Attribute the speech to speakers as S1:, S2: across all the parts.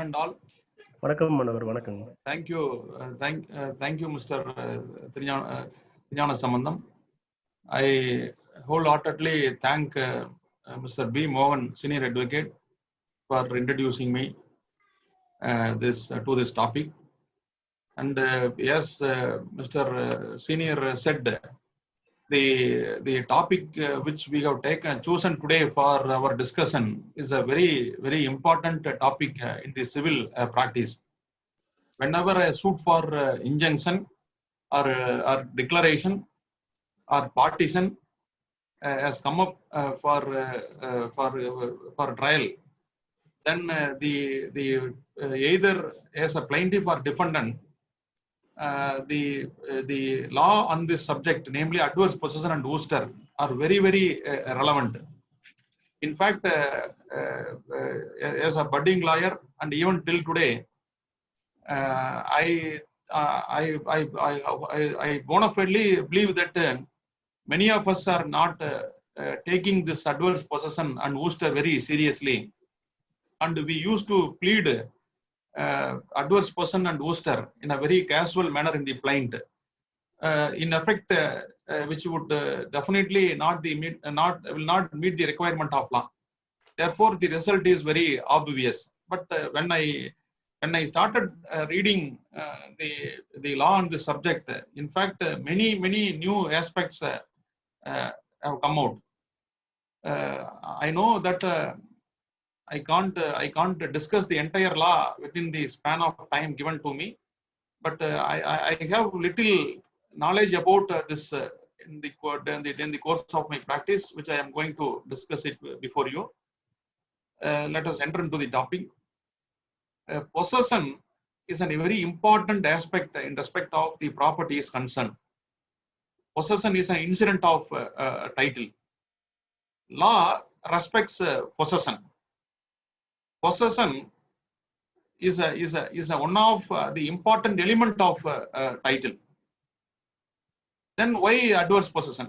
S1: and all.
S2: வணக்கம் மனோகர், வணக்கம்.
S1: Thank you, thank you, Mr. Trijana Sambandam. I wholeheartedly thank Mr. B. Mohan, Senior Advocate, for introducing me to this topic. And yes, Mr. Senior said the topic which we have chosen today for our discussion is a very, very important topic in the civil practice. Whenever a suit for injunction or declaration or partition has come up for trial, then the either as a plaintiff or defendant, the law on this subject, namely adverse possession and ouster, are very, very relevant. In fact, as a budding lawyer and even till today, I bona fidely believe that many of us are not taking this adverse possession and ouster very seriously, and we used to plead adverse possession and ouster in a very casual manner in the plaint, in effect, which would definitely will not meet the requirement of law. Therefore, the result is very obvious. But when I started reading the law on this subject, in fact, many new aspects have come out. I know that I can't discuss the entire law within the span of time given to me, but I have little knowledge about this in the course of my practice, which I am going to discuss it before you. Let us enter into the topic. Possession is a very important aspect in respect of the property is concerned. Possession is an incident of title. Law respects possession. Possession is one of the important element of title. Then why adverse possession?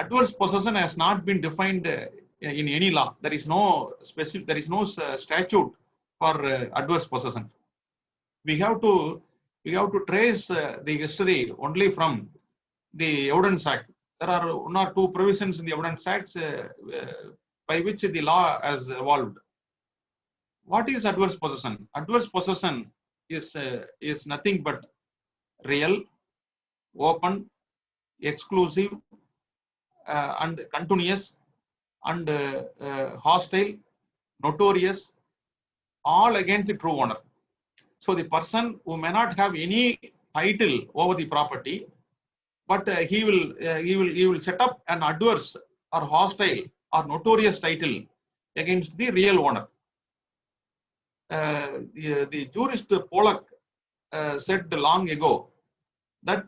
S1: Adverse possession has not been defined in any law. There is no statute for adverse possession. We have to trace the history only from the Evidence Act. There are one or two provisions in the Evidence Act by which the law has evolved. What is adverse possession? Adverse possession is nothing but real, open, exclusive, and continuous, and hostile, notorious, all against the true owner. So the person who may not have any title over the property, but he will set up an adverse or hostile or notorious title against the real owner. The jurist Pollock said long ago that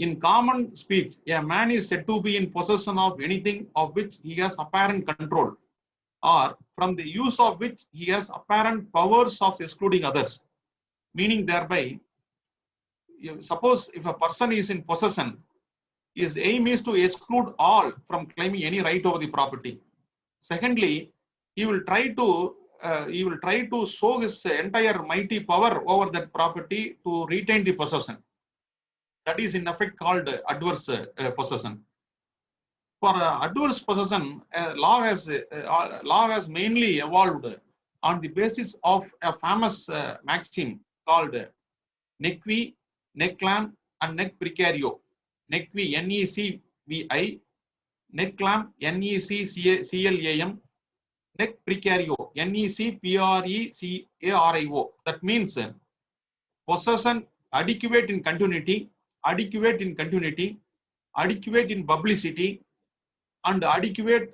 S1: in common speech, a man is said to be in possession of anything of which he has apparent control, or from the use of which he has apparent powers of excluding others. Meaning thereby, suppose if a person is in possession, his aim is to exclude all from claiming any right over the property. Secondly, he will try to show his entire mighty power over that property to retain the possession. That is in effect called adverse possession. For adverse possession, law has mainly evolved on the basis of a famous maxim called nec vi, nec clam, and nec precario. Nec vi, N-E-C-V-I, nec clam, N-E-C-C-L-A-M, nec precario, N-E-C-P-R-E-C-A-R-I-O. That means possession adequate in continuity, adequate in publicity, and adequate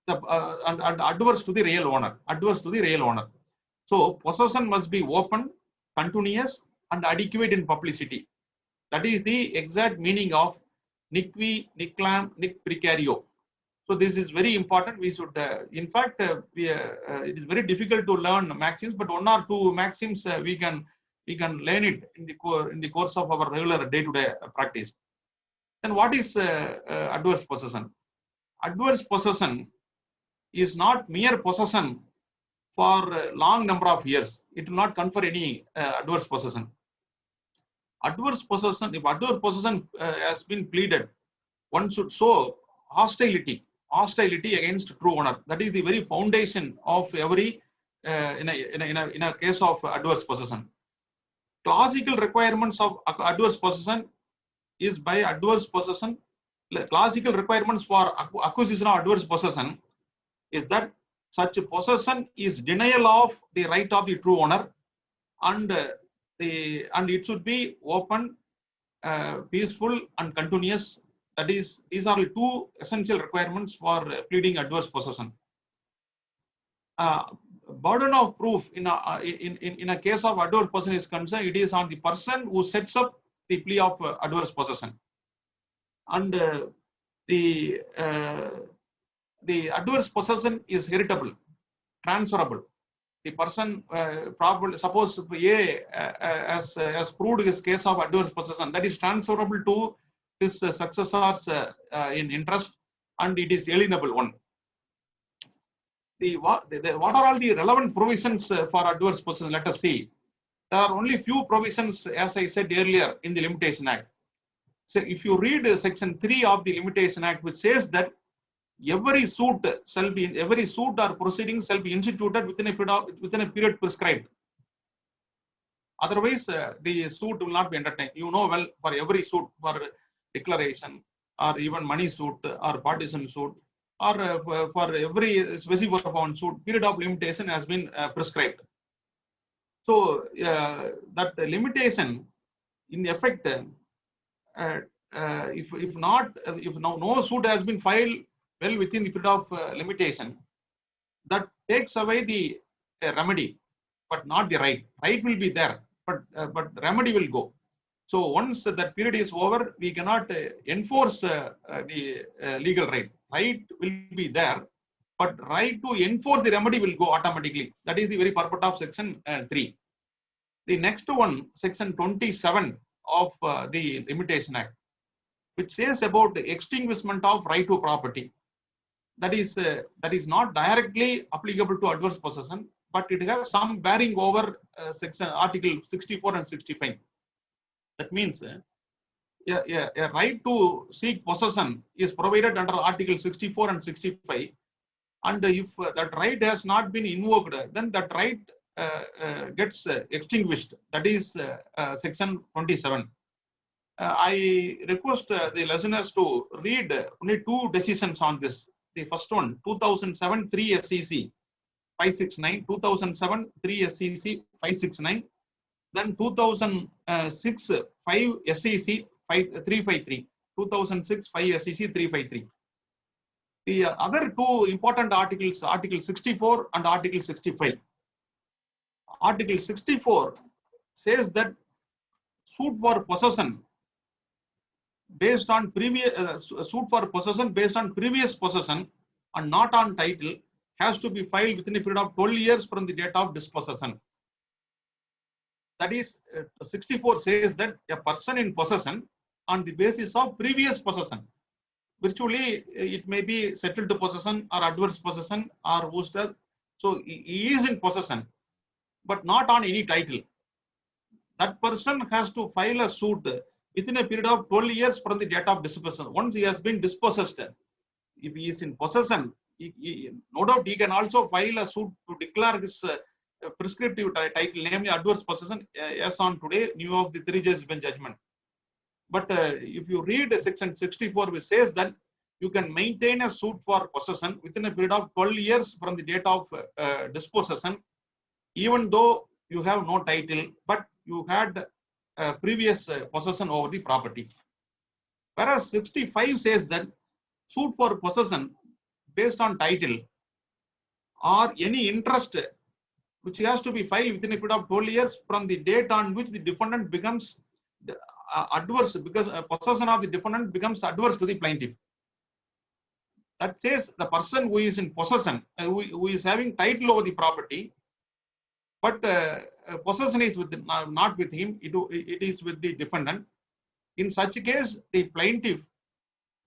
S1: and adverse to the real owner. So possession must be open, continuous, and adequate in publicity. That is the exact meaning of nec vi, nec clam, nec precario. So this is very important. We should, in fact, it is very difficult to learn maxims, but one or two maxims we can learn it in the course of our regular day-to-day practice. Then what is adverse possession? Adverse possession is not mere possession for a long number of years. It will not confer any adverse possession. Adverse possession, if adverse possession has been pleaded, one should show hostility against true owner. That is the very foundation of every in a case of adverse possession. Classical requirements of adverse possession is by adverse possession. Classical requirements for acquisition of adverse possession is that such a possession is denial of the right of the true owner, and it should be open, peaceful, and continuous. That is, these are two essential requirements for pleading adverse possession. Burden of proof in a case of adverse possession is concerned, it is on the person who sets up the plea of adverse possession, and the adverse possession is heritable, transferable. The person probably, suppose A has proved his case of adverse possession, that is transferable to his successors in interest, and it is alienable one. What are all the relevant provisions for adverse possession? Let us see. There are only few provisions, as I said earlier, in the Limitation Act. So if you read section 3 of the Limitation Act, which says that every suit or proceeding shall be instituted within a period prescribed. Otherwise, the suit will not be entertained. You know well, for every suit, for declaration, or even money suit, or partition suit, or for every specific one suit, period of limitation has been prescribed. So that limitation, in effect, if no suit has been filed well within the period of limitation, that takes away the remedy, but not the right. Right will be there, but remedy will go. So once that period is over, we cannot enforce the legal right. Right will be there, but right to enforce the remedy will go automatically. That is the very purpose of section 3. The next one, section 27 of the Limitation Act, which says about the extinguishment of right to property. That is not directly applicable to adverse possession, but it has some bearing over section article 64 and 65. That means a right to seek possession is provided under article 64 and 65, and if that right has not been invoked, then that right gets extinguished. That is section 27. I request the listeners to read only two decisions on this. The first one, 2007 3 SCC 569, 2007 3 SCC 569, then 2006 5 SCC 353, 2006 5 SCC 353. The other two important articles, Article 64 and Article 65. Article 64 says that suit for possession based on previous possession and not on title has to be filed within a period of 12 years from the date of dispossession. That is, 64 says that a person in possession on the basis of previous possession, virtually it may be settled to possession or adverse possession or wooster. So he is in possession, but not on any title. That person has to file a suit within a period of 12 years from the date of dispossession. Once he has been dispossessed, if he is in possession, no doubt he can also file a suit to declare his prescriptive title, namely adverse possession, as on today, new of the 3 judges bench judgment. But if you read section 64, which says that you can maintain a suit for possession within a period of 12 years from the date of dispossession, even though you have no title, but you had previous possession over the property. Whereas 65 says that suit for possession based on title or any interest which has to be filed within a period of 12 years from the date on which the defendant becomes adverse, because possession of the defendant becomes adverse to the plaintiff. That says the person who is in possession, who is having title over the property, but possession is not with him, it is with the defendant. In such a case, the plaintiff,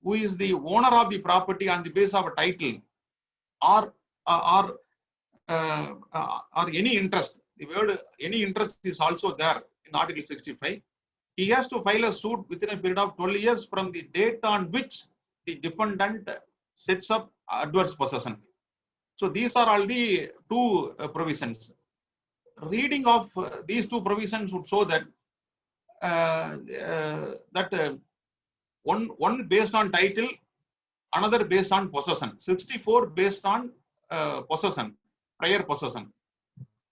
S1: who is the owner of the property on the basis of a title, or or any interest. The word any interest is also there in Article 65. He has to file a suit within a period of 12 years from the date on which the defendant sets up adverse possession. So these are all the two provisions. Reading of these two provisions would show that one based on title, another based on possession. 64 based on possession, prior possession,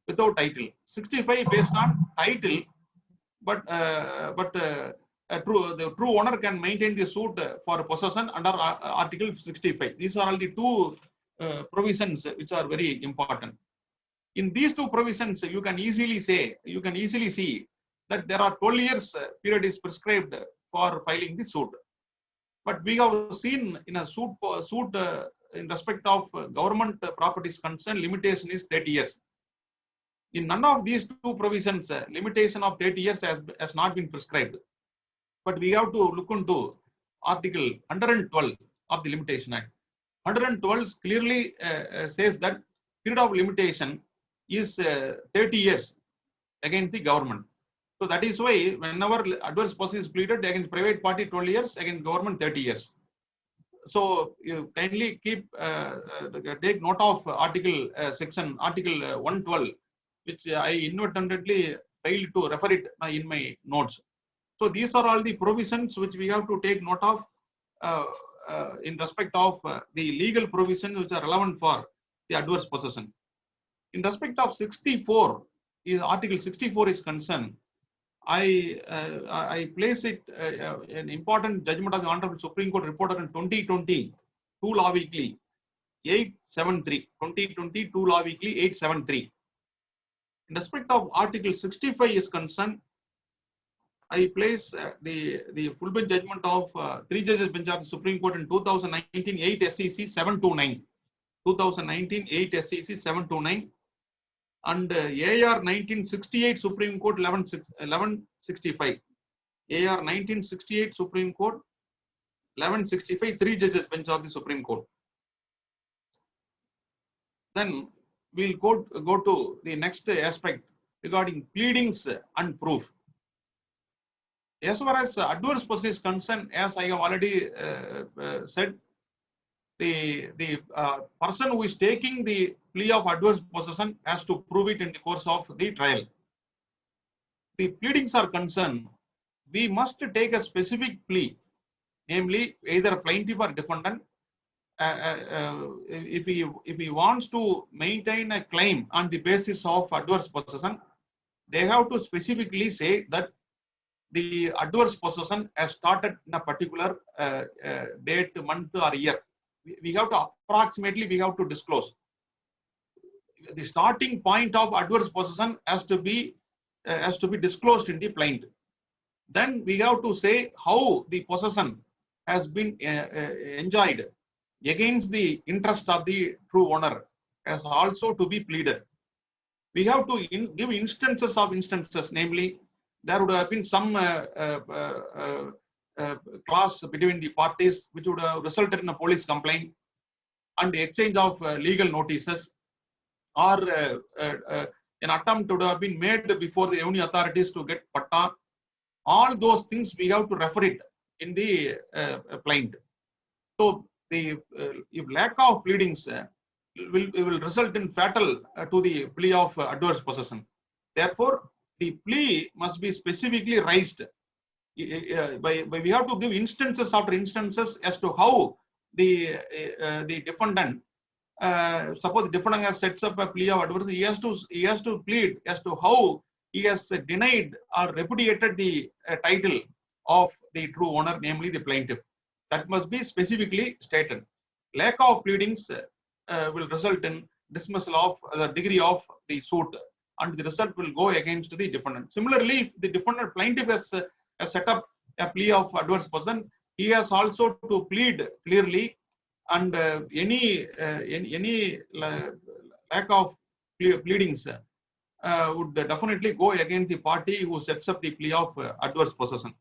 S1: without title. 65 based on title, but the true owner can maintain the suit for possession under Article 65. These are all the two provisions which are very important. In these two provisions, you can easily see that there are 12 years period is prescribed for filing the suit. But we have seen in a suit in respect of government properties concern, limitation is 30 years. In none of these two provisions, limitation of 30 years has not been prescribed. But we have to look into Article 112 of the Limitation Act. 112 clearly says that period of limitation is 30 years against the government. So that is why whenever adverse possession is pleaded against private party 12 years, against government 30 years. So you kindly take note of Article 112, which I inadvertently failed to refer it in my notes. So these are all the provisions which we have to take note of in respect of the legal provisions which are relevant for the adverse possession. In respect of 64, Article 64 is concerned, I place it an important judgment of the Honorable Supreme Court reported in 2020, 2 Law Weekly 873, 2020 2 Law Weekly 873. In respect of Article 65 is concerned, I place the full bench judgment of 3 judges bench of the Supreme Court in 2019 8 SEC 729, 2019 8 SEC 729, and AR 1968 Supreme Court 1165, AR 1968 Supreme Court 1165, 3 judges bench of the Supreme Court. Then we'll go to the next aspect regarding pleadings and proof. As far as adverse possession is concerned, as I have already said, the person who is taking the plea of adverse possession has to prove it in the course of the trial. The pleadings are concerned, we must take a specific plea, namely either plaintiff or defendant. If he wants to maintain a claim on the basis of adverse possession, they have to specifically say that the adverse possession has started in a particular date, month, or year. We have to approximately disclose. The starting point of adverse possession has to be disclosed in the plaint. Then we have to say how the possession has been enjoyed against the interest of the true owner has also to be pleaded. We have to give instances, namely there would have been some clause between the parties which would have resulted in a police complaint and the exchange of legal notices, or an attempt would have been made before the revenue authorities to get patta. All those things we have to refer it in the plaint. So the if lack of pleadings will result in fatal to the plea of adverse possession. Therefore, the plea must be specifically raised. We have to give instances after instances as to how the defendant, suppose the defendant has sets up a plea of adverse, he has to plead as to how he has denied or repudiated the title of the true owner, namely the plaintiff. That must be specifically stated. Lack of pleadings will result in dismissal of the degree of the suit, and the result will go against the defendant. Similarly, if the defendant plaintiff has set up a plea of adverse possession, he has also to plead clearly, and any lack of pleadings would definitely go against the party who sets up the plea of adverse possession.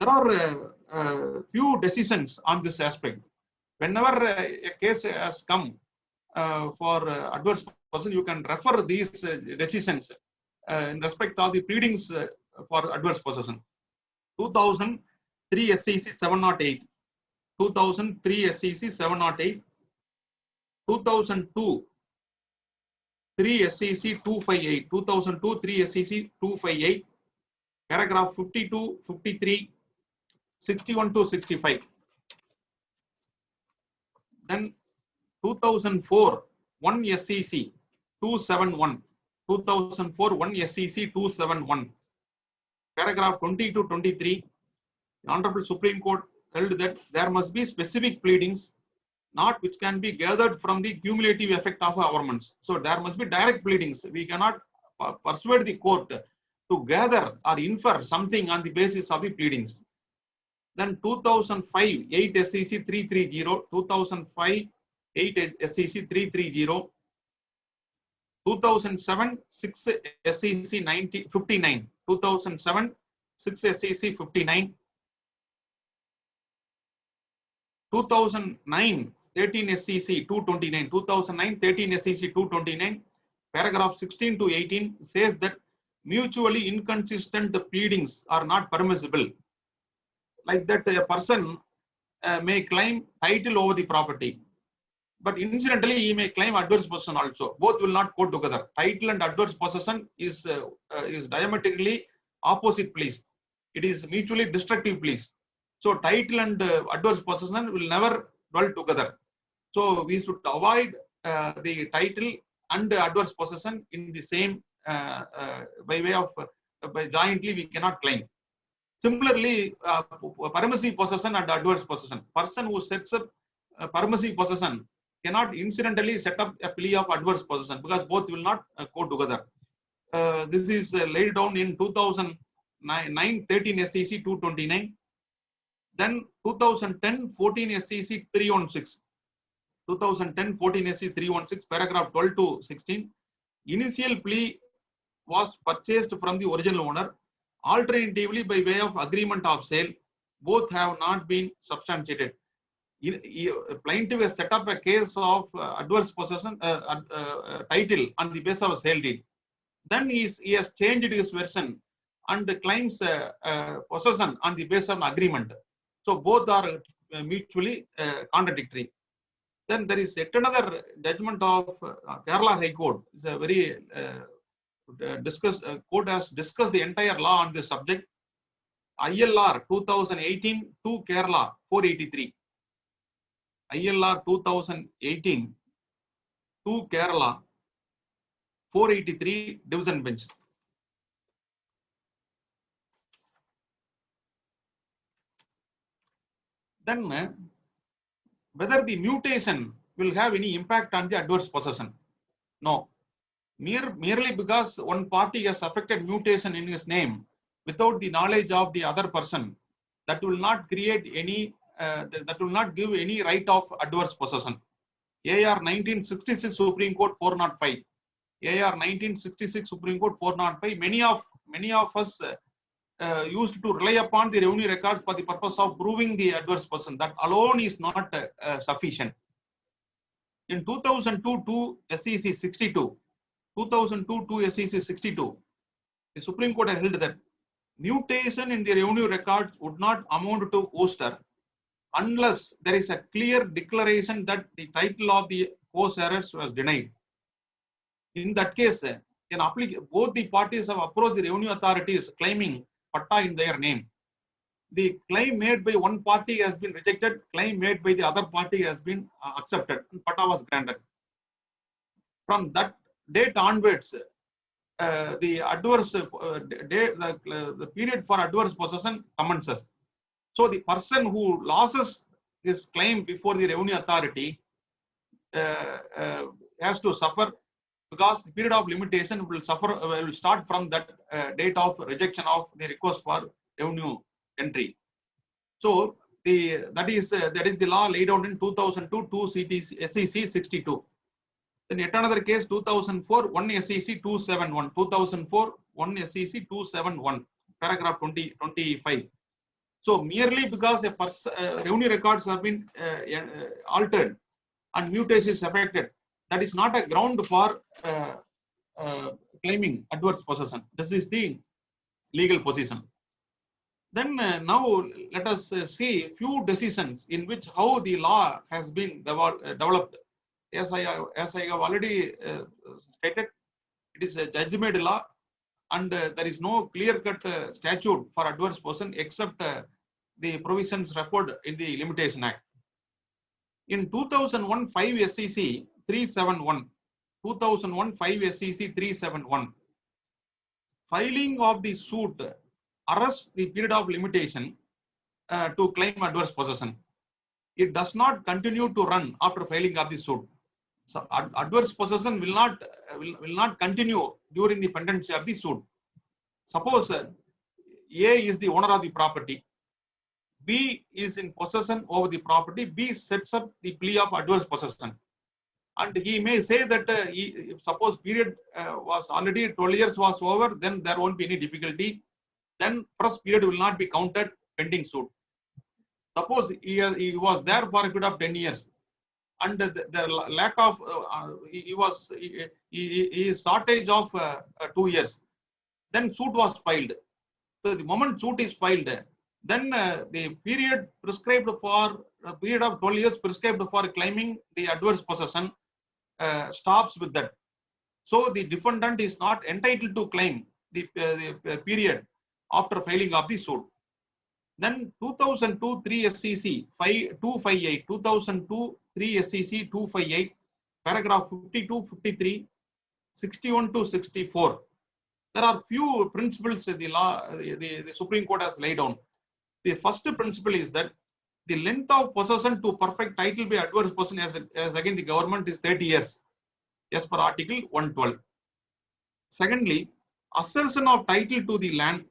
S1: There are few decisions on this aspect. Whenever a case has come adverse possession, you can refer these decisions in respect of the pleadings for adverse possession. 2003 SEC 708, 2003 SEC 708, 2002 3 SEC 258, 2002 3 SEC 258, paragraph 52, 53, 61 to 65. Then 2004 1 SEC 271, 2004 1 SEC 271, paragraph 20 to 23. The Honorable Supreme Court held that there must be specific pleadings, not which can be gathered from the cumulative effect of averments. So there must be direct pleadings. We cannot persuade the court to gather or infer something on the basis of the pleadings. Then 2005 8 SEC 330, 2005 8 SEC 330, 2007 6 SEC 59, 2007 6 SEC 59, 2009 13 SEC 229, 2009 13 SEC 229, paragraph 16 to 18 says that mutually inconsistent pleadings are not permissible. Like that, a person may claim title over the property, but incidentally he may claim adverse possession also. Both will not go together. Title and adverse possession is diametrically opposite pleas. It is mutually destructive pleas. So title and adverse possession will never dwell together. So we should avoid the title and adverse possession in the same by way of by jointly we cannot claim. Similarly, permissive possession and adverse possession. Person who sets up permissive possession cannot incidentally set up a plea of adverse possession because both will not go together. This is laid down in 2009 13 SEC 229. Then 2010 14 SEC 316. 2010 14 SEC 316, paragraph 12 to 16. Initial plea was purchased from the original owner. Alternatively, by way of agreement of sale, both have not been substantiated. Plaintiff has set up a case of adverse possession title on the basis of a sale deed. Then he has changed his version and claims possession on the basis of an agreement. So both are mutually contradictory. Then there is yet another judgment of Kerala High Court. It's a very court has discussed the entire law on this subject. ILR 2018 to Kerala 483. ILR 2018 to Kerala 483 division bench. Then whether the mutation will have any impact on the adverse possession? No. Merely because one party has affected mutation in his name without the knowledge of the other person, that will not create any, that will not give any right of adverse possession. AR 1966 Supreme Court 405. AR 1966 Supreme Court 405. Many of us used to rely upon the revenue records for the purpose of proving the adverse possession. That alone is not sufficient. In 2002 to SEC 62, 2002 to SEC 62, the Supreme Court has held that mutation in the revenue records would not amount to ouster unless there is a clear declaration that the title of the co-sharers was denied. In that case, both the parties have approached the revenue authorities claiming patta in their name. The claim made by one party has been rejected, claim made by the other party has been accepted, and patta was granted. From that date onwards, the adverse the period for adverse possession commences. So the person who loses his claim before the revenue authority has to suffer, because the period of limitation will start from that date of rejection of the request for revenue entry. So that is the law laid out in 2002 2 SEC 62. Then yet another case 2004 1 SEC 271, 2004 1 SEC 271, paragraph 25. So merely because revenue records have been altered and mutation is affected, that is not a ground for claiming adverse possession. This is the legal position. Then now let us see few decisions in which how the law has been developed. As I have already stated, it is a judge-made law, and there is no clear-cut statute for adverse possession except the provisions referred in the Limitation Act. In 2001 5 SCC 371, 2001 5 SCC 371, filing of the suit arrests the period of limitation to claim adverse possession. It does not continue to run after filing of the suit. So adverse possession will not continue during the pendency of the suit. Suppose A is the owner of the property, B is in possession over the property, B sets up the plea of adverse possession. And he may say that if suppose period was already 12 years was over, then there won't be any difficulty. Then first period will not be counted pending suit. Suppose he was there for a period of 10 years, and the lack of he shortage of 2 years. Then suit was filed. So the moment suit is filed, then the period prescribed for a period of 12 years prescribed for claiming the adverse possession stops with that. So the defendant is not entitled to claim the period after filing of the suit. Then 2002 3 SCC 258, 2002 3 SCC 258, paragraph 52, 53, 61 to 64. There are few principles the law, the Supreme Court has laid down. The first principle is that the length of possession to perfect title by adverse possession as again the government is 30 years, as per Article 112. Secondly, assertion of title to the land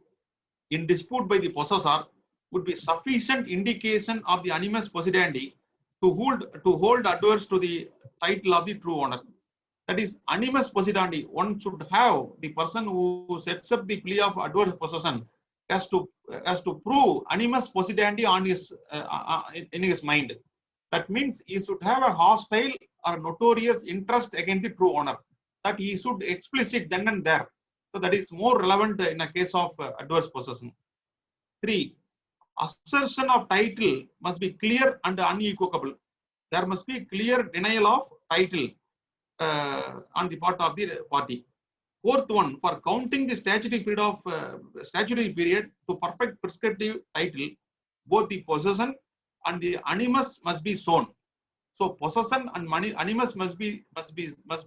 S1: in dispute by the possessor would be sufficient indication of the animus possidendi to hold adverse to the title of the true owner. That is, animus possidendi, one should have the person who sets up the plea of adverse possession has to prove animus possidendi on his in his mind. That means he should have a hostile or notorious interest against the true owner, that he should explicit then and there. So that is more relevant in a case of adverse possession. 3. Assertion of title must be clear and unequivocal. There must be clear denial of title on the part of the party. Fourth one, for counting the statutory period to perfect prescriptive title, both the possession and the animus must be shown. So possession and animus must be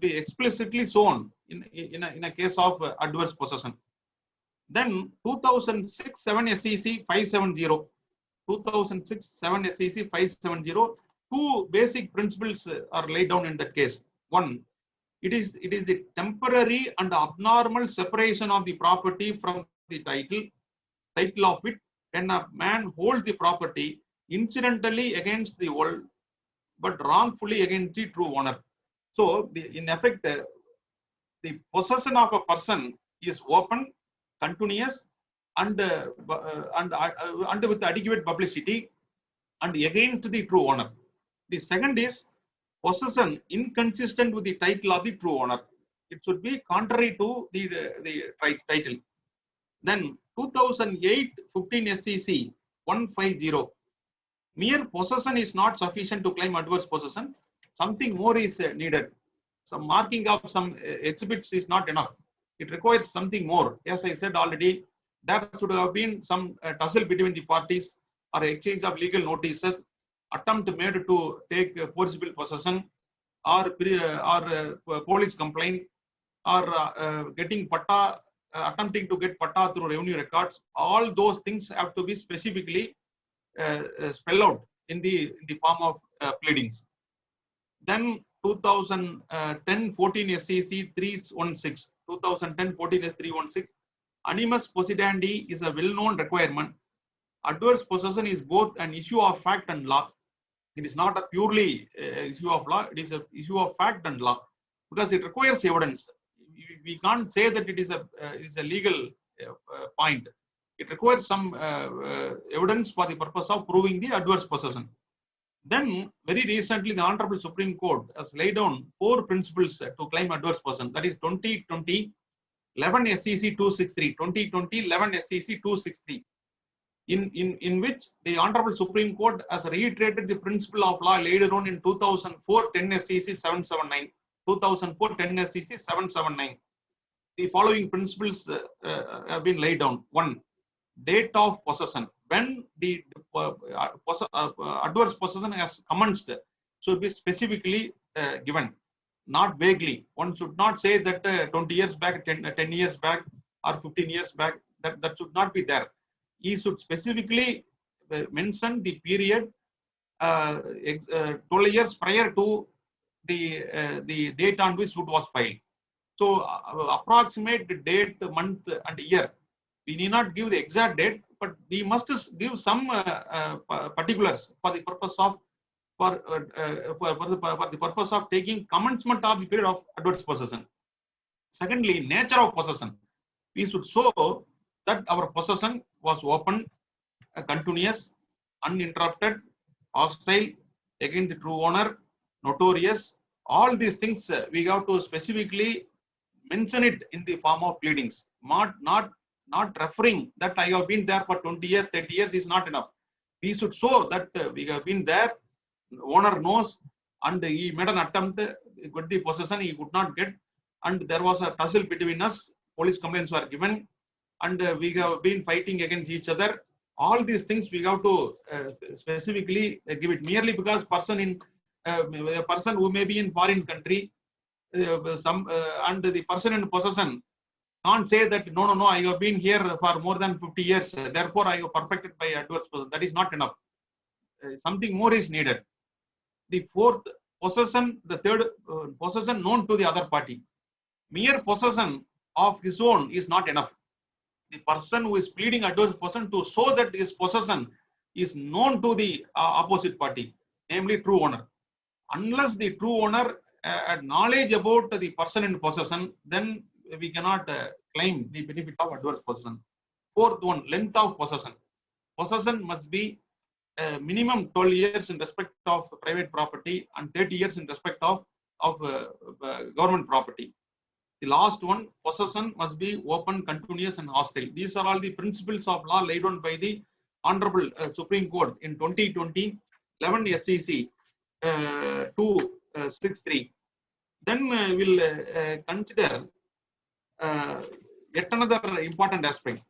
S1: explicitly shown in a case of adverse possession. Then 2006 7 SCC 570, 2006 7 SCC 570, two basic principles are laid down in that case. One, it is the temporary and abnormal separation of the property from the title of it when a man holds the property incidentally against the world but wrongfully against the true owner. So in effect, the possession of a person is open, continuous, and with adequate publicity and against the true owner. The second is possession inconsistent with the title of the true owner. It should be contrary to the title. Then 2008 15 SCC 150. Mere possession is not sufficient to claim adverse possession. Something more is needed. Some marking of some exhibits is not enough. It requires something more. As I said already, there should have been some tussle between the parties or exchange of legal notices, attempt made to take forcible possession, or police complaint, or getting patta, attempting to get patta through revenue records. All those things have to be specifically spelled out in the form of pleadings. Then 2010 14 SCC 316, 2010 14 S 316, animus possidendi is a well-known requirement. Adverse possession is both an issue of fact and law. It is not a purely issue of law, it is an issue of fact and law, because it requires evidence. We can't say that it is a legal point. It requires some evidence for the purpose of proving the adverse possession. Then, very recently, the Honorable Supreme Court has laid down 4 principles to claim adverse person. That is 2020 11 SCC 263, 2020 11 SCC 263, in which the Honorable Supreme Court has reiterated the principle of law laid down in 2004 10 SCC 779, 2004 10 SCC 779. The following principles have been laid down. 1. Date of possession. When the adverse possession has commenced should be specifically given, not vaguely. One should not say that 20 years back, 10 years back, or 15 years back. That should not be there. He should specifically mention the period 12 years prior to the date on which suit was filed. So approximate the date, month, and year. We need not give the exact date, but we must give some particulars for the purpose of for the purpose of taking commencement of the period of adverse possession. Secondly, nature of possession. We should show that our possession was open, continuous, uninterrupted, hostile, against the true owner, notorious. All these things we have to specifically mention it in the form of pleadings. Not referring that I have been there for 20 years, 30 years is not enough. We should show that we have been there, owner knows, and he made an attempt to get the possession, he could not get, and there was a tussle between us, police complaints were given, and we have been fighting against each other. All these things we have to specifically give it. Merely because a person who may be in foreign country, and the person in possession can't say that no, I have been here for more than 50 years, therefore I have perfected by adverse possession. That is not enough. Something more is needed. The fourth, possession. The third, possession known to the other party. Mere possession of his own is not enough. The person who is pleading adverse possession to show that his possession is known to the opposite party, namely true owner. Unless the true owner had knowledge about the person in possession, then we cannot claim the benefit of adverse possession. Fourth one, length of possession. Possession must be minimum 12 years in respect of private property and 30 years in respect of government property. The last one, possession must be open, continuous, and hostile. These are all the principles of law laid down by the Honorable Supreme Court in 2020 11 SCC 263. Then we'll consider yet another important aspect.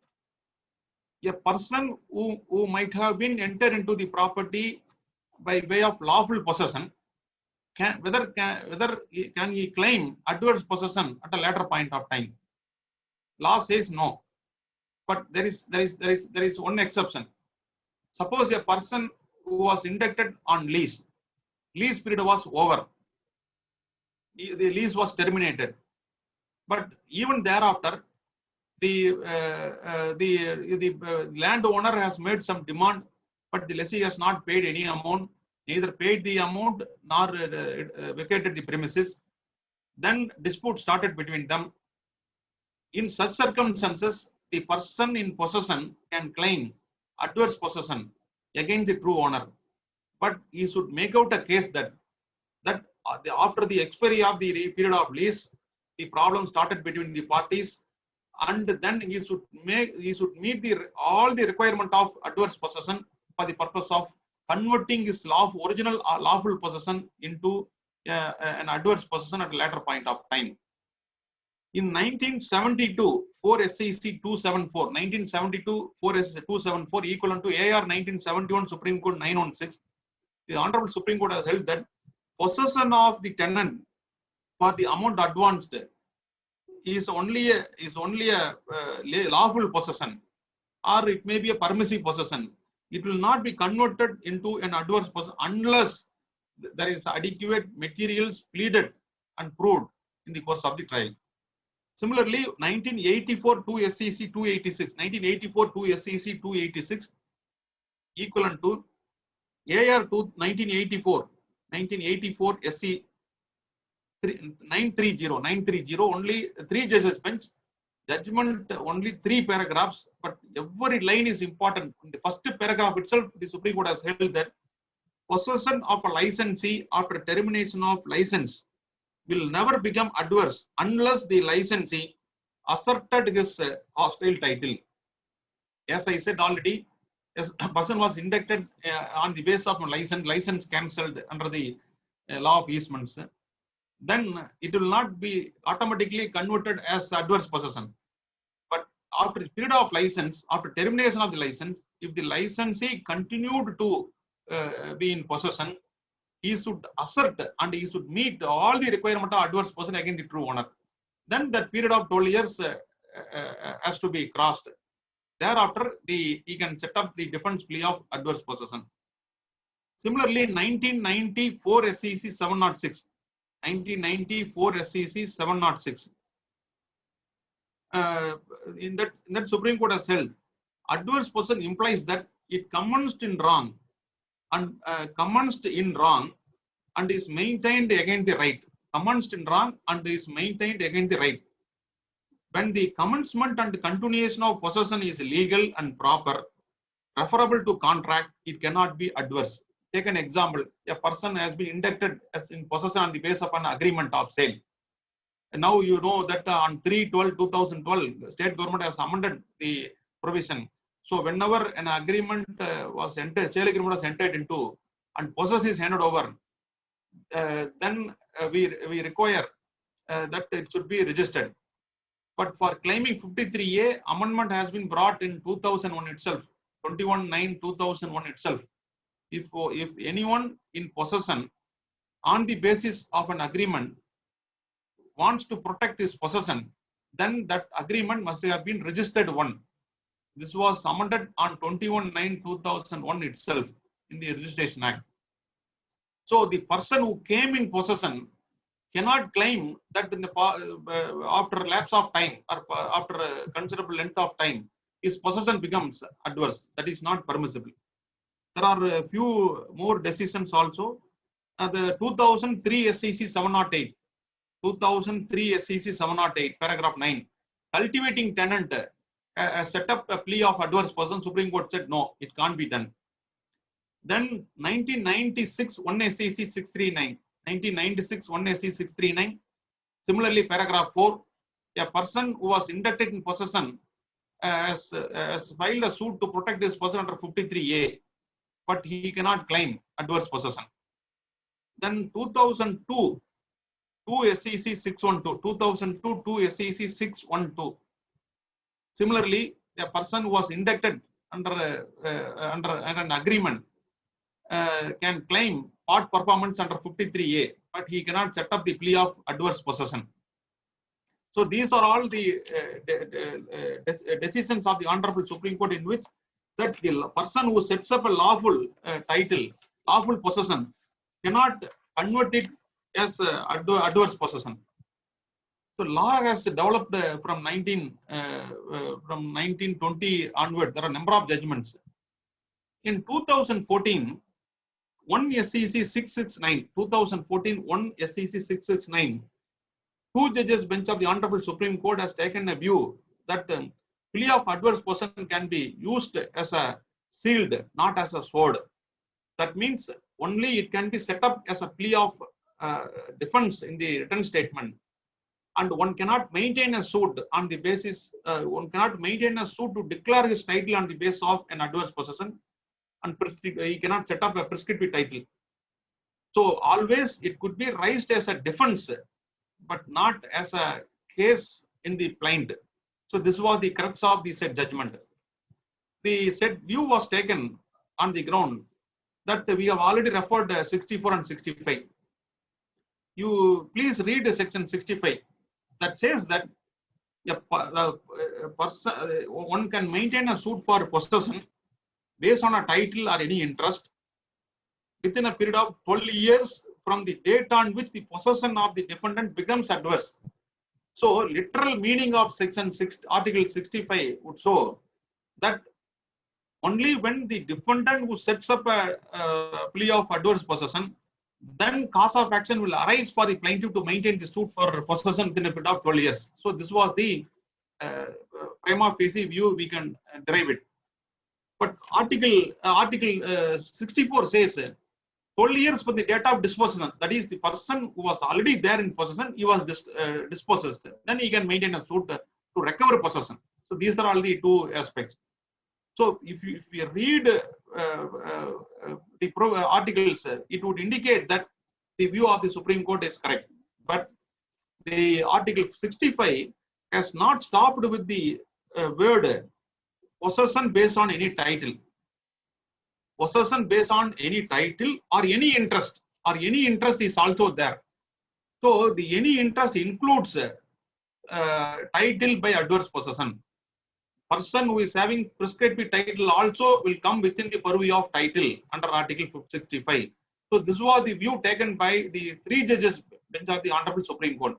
S1: A person who might have been entered into the property by way of lawful possession, can he claim adverse possession at a later point of time? Law says no, but there is one exception. Suppose a person who was inducted on lease period was over, the lease was terminated, but even thereafter the landowner has made some demand, but the lessee has not paid any amount, neither paid the amount nor vacated the premises. Then dispute started between them. In such circumstances, the person in possession can claim adverse possession against the true owner, but he should make out a case that after the expiry of the period of lease, the problem started between the parties, and then he should meet all the requirement of adverse possession for the purpose of converting his original lawful possession into an adverse possession at a later point of time. In 1972, 4 SCC 274, 1972 4 SCC 274 equivalent to AR 1971 Supreme Court 916, the Honorable Supreme Court has held that possession of the tenant for the amount advanced is only a lawful possession, or it may be a permissive possession. It will not be converted into an adverse possession unless there is adequate materials pleaded and proved in the course of the trial. Similarly, 1984 2 SCC 286, 1984 2 SCC 286 equivalent to AR 1984 SC 930, only 3 judges bench, judgment only 3 paragraphs, but every line is important. In the first paragraph itself, the Supreme Court has held that possession of a licensee after termination of license will never become adverse unless the licensee asserted his hostile title. As I said already, as a person was indicted on the basis of a license cancelled under the law of easements, then it will not be automatically converted as adverse possession. But after the period of license, after termination of the license, if the licensee continued to be in possession, he should assert and he should meet all the requirement of adverse possession against the true owner. Then that period of 12 years has to be crossed. Thereafter, he can set up the defense plea of adverse possession. Similarly, 1994 SEC 706. 1994 SEC 706. In that Supreme Court has held, adverse possession implies that it commenced in wrong and is maintained against the right. Commenced in wrong and is maintained against the right. When the commencement and continuation of possession is legal and proper, referable to contract, it cannot be adverse. Take an example. A person has been indicted as in possession on the basis of an agreement of sale. And now you know that on 3/12/2012, the state government has amended the provision. So whenever an agreement was entered, sale agreement was entered into and possession is handed over, then we require that it should be registered. But for claiming 53A, amendment has been brought in 2001 itself, 21/9/2001 itself. If anyone in possession on the basis of an agreement wants to protect his possession, then that agreement must have been registered one. This was amended on 21/9/2001 itself in the Registration Act. So the person who came in possession cannot claim that in the, after lapse of time or after a considerable length of time, his possession becomes adverse. That is not permissible. There are a few more decisions also. The 2003 SEC 708. 2003 SEC 708, paragraph 9. Cultivating tenant set up a plea of adverse possession. Supreme Court said no, it can't be done. Then 1996 1 SEC 639. 1996 1 SC 639. Similarly, paragraph 4, a person who was indicted in possession has filed a suit to protect his possession under 53A, but he cannot claim adverse possession. Then 2002 2 SEC 612. 2002 2 SEC 612. Similarly, a person who was indicted under an agreement can claim part performance under 53A, but he cannot set up the plea of adverse possession. So these are all the decisions of the Honorable Supreme Court in which that the person who sets up a lawful title, lawful possession, cannot convert it as adverse possession. So law has developed from 1920 onward. There are a number of judgments. In 2014, 1 SEC 669, 2014 1 SEC 669, 2 judges bench of the Honorable Supreme Court has taken a view that plea of adverse possession can be used as a shield, not as a sword. That means only it can be set up as a plea of defense in the written statement, and one cannot maintain a suit on the basis, one cannot maintain a suit to declare his title on the basis of an adverse possession, and he cannot set up a prescriptive title. So always it could be raised as a defense, but not as a case in the plaint. So this was the crux of the said judgment. The said view was taken on the ground that we have already referred 64 and 65. You please read section 65 that says that one can maintain a suit for possession based on a title or any interest within a period of 12 years from the date on which the possession of the defendant becomes adverse. So literal meaning of section 6, article 65 would show that only when the defendant who sets up a plea of adverse possession, then cause of action will arise for the plaintiff to maintain the suit for possession within a period of 12 years. So this was the prima facie view we can derive it. But article 64 says 12 years for the date of dispossession. That is, the person who was already there in possession, he was dispossessed. Then he can maintain a suit to recover possession. So these are all the two aspects. So if you read the articles, it would indicate that the view of the Supreme Court is correct. But the Article 65 has not stopped with the word possession based on any title. Possession based on any title or any interest is also there. So the any interest includes title by adverse possession. Person who is having prescriptive title also will come within the purview of title under Article 65. So this was the view taken by the 3 judges bench of the Honorable Supreme Court.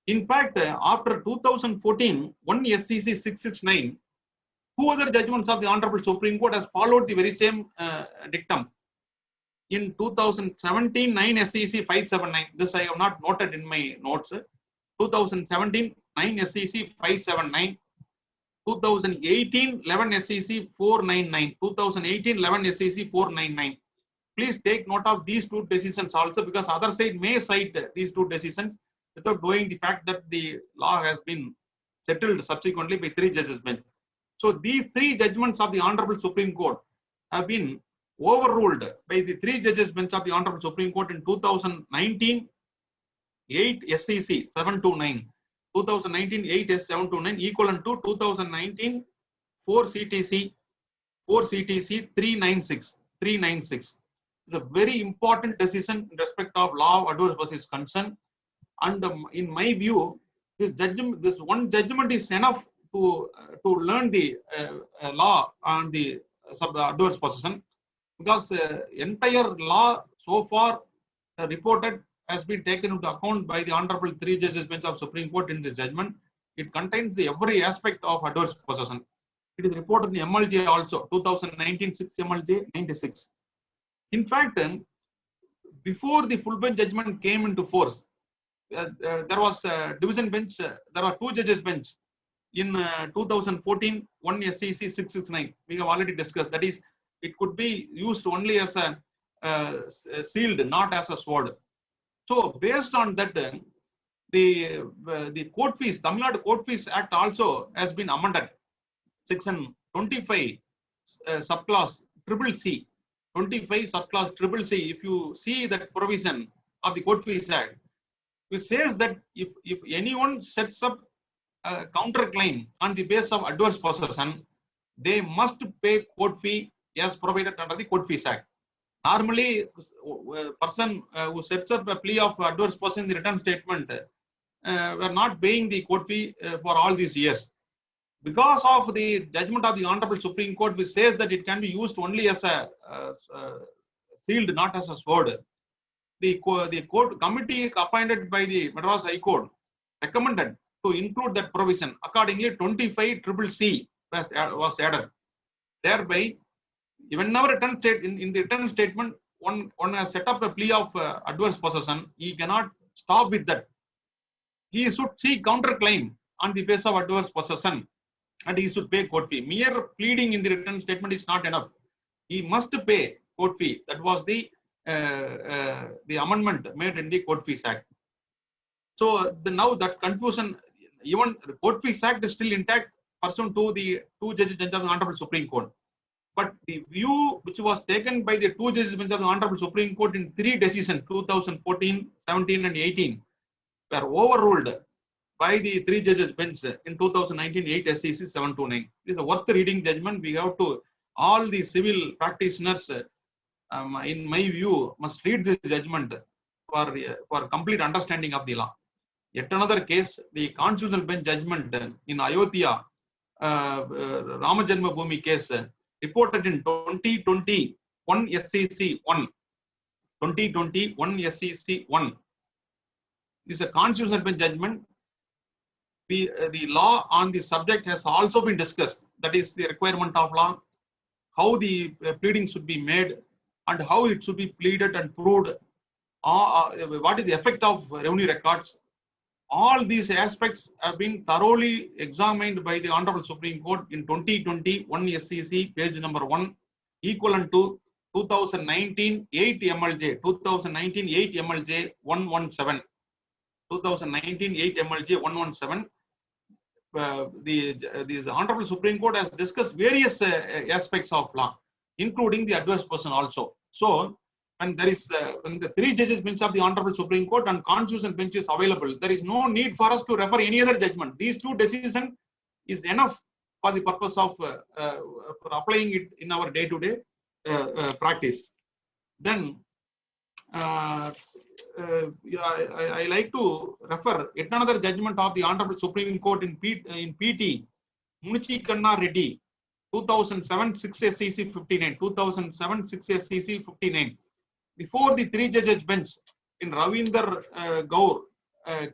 S1: In fact, after 2014, 1 SCC 669, 2 other judgments of the Honorable Supreme Court has followed the very same dictum. In 2017, 9 SCC 579, this I have not noted in my notes. 2017, 9 SCC 579, 2018, 11 SCC 499, 2018, 11 SCC 499. Please take note of these 2 decisions also, because other side may cite these 2 decisions without knowing the fact that the law has been settled subsequently by 3 judges bench. So these 3 judgments of the Honorable Supreme Court have been overruled by the 3 judges bench of the Honorable Supreme Court in 2019, 8 SCC 729, 2019 8 S 729 equivalent to 2019 4 CTC 396. It's a very important decision in respect of law of adverse possession is concerned. And in my view, this one judgment is enough to learn the law on the adverse possession, because entire law so far reported has been taken into account by the Honorable 3 judges bench of Supreme Court in this judgment. It contains the every aspect of adverse possession. It is reported in MLJ also, 2019 6 MLJ 96. In fact, before the full bench judgment came into force, there was a division bench, there were 2 judges bench in 2014, 1 SCC 669. We have already discussed. That is, it could be used only as a shield, not as a sword. So based on that, the court fees, Tamil Nadu Court Fees Act also has been amended. Section 25 subclause CCC, 25 subclause CCC. If you see that provision of the Court Fees Act, it says that if anyone sets up a counterclaim on the basis of adverse possession, they must pay court fee as provided under the Court Fees Act. Normally, a person who sets up a plea of adverse possession in the return statement were not paying the court fee for all these years. Because of the judgment of the Honorable Supreme Court, which says that it can be used only as a shield, not as a sword, the court committee appointed by the Madras High Court recommended to include that provision. Accordingly, 25 CCC was added. Thereby, whenever in the return statement, one has set up a plea of adverse possession, he cannot stop with that. He should seek counterclaim on the basis of adverse possession, and he should pay court fee. Mere pleading in the return statement is not enough. He must pay court fee. That was the amendment made in the Court Fees Act. So now that confusion, even the Court Fees Act is still intact pursuant to the 2 judges bench of the Honorable Supreme Court. But the view which was taken by the 2 judges bench of the Honorable Supreme Court in 3 decisions, 2014, 17, and 18, were overruled by the 3 judges bench in 2019 8 SCC 729. It is a worth reading judgment. We have to, all the civil practitioners, in my view, must read this judgment for complete understanding of the law. Yet another case, the Constitutional Bench judgment in Ayodhya Rama Janmabhoomi case, reported in 2020 1 SCC 1. 2020 1 SCC 1 is a Constitutional Bench judgment. The law on the subject has also been discussed. That is the requirement of law, how the pleading should be made, and how it should be pleaded and proved. What is the effect of revenue records? All these aspects have been thoroughly examined by the Honorable Supreme Court in 2020 1 SCC page number 1, equivalent to 2019 8 MLJ 2019 8 MLJ 117 2019 8 MLJ 117. The Honorable Supreme Court has discussed various aspects of law, including the adverse person also. So, when there is when the 3 judges bench of the Honorable Supreme Court and Constitution bench is available, there is no need for us to refer any other judgment. These 2 decisions is enough for the purpose of for applying it in our day-to-day practice. Then, I like to refer yet another judgment of the Honorable Supreme Court in PT Munichi Kanna Reddy 2007 6 SCC 59 2007 6 SCC 59. Before the 3 judges bench in Ravinder Gaur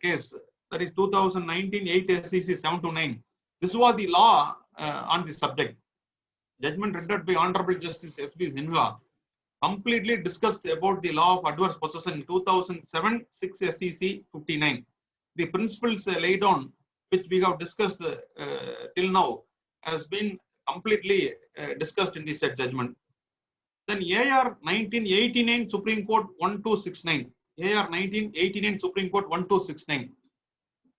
S1: case, that is 2019 8 SCC 729. This was the law on the subject. Judgment rendered by Honorable Justice S.B. Sinha completely discussed about the law of adverse possession in 2007 6 SCC 59. The principles laid on, which we have discussed till now, has been completely discussed in the said judgment. Then AR 1989 Supreme Court 1269. AR 1989 Supreme Court 1269.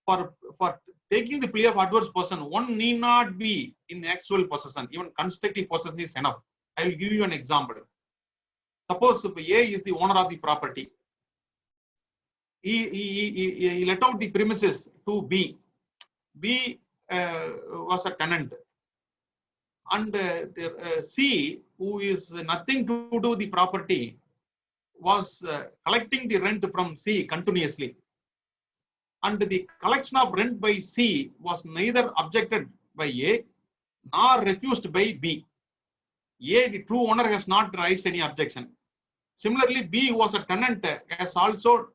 S1: For taking the plea of adverse possession, one need not be in actual possession. Even constructive possession is enough. I will give you an example. Suppose if A is the owner of the property, he let out the premises to B. B was a tenant, and C, who is nothing to do the property, was collecting the rent from C continuously. And the collection of rent by C was neither objected by A nor refused by B. A, the true owner, has not raised any objection. Similarly, B, who was a tenant, has also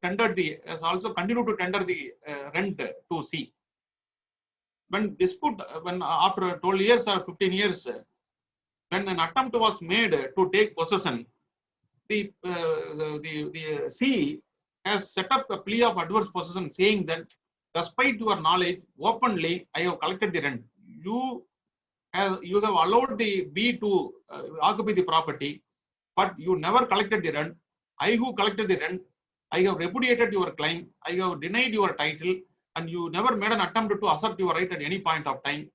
S1: continued to tender the rent to C. When after 12 years or 15 years, when an attempt was made to take possession, the C has set up a plea of adverse possession, saying that despite your knowledge, openly I have collected the rent. You have allowed the B to occupy the property, but you never collected the rent. I who collected the rent, I have repudiated your claim, I have denied your title, and you never made an attempt to assert your right at any point of time.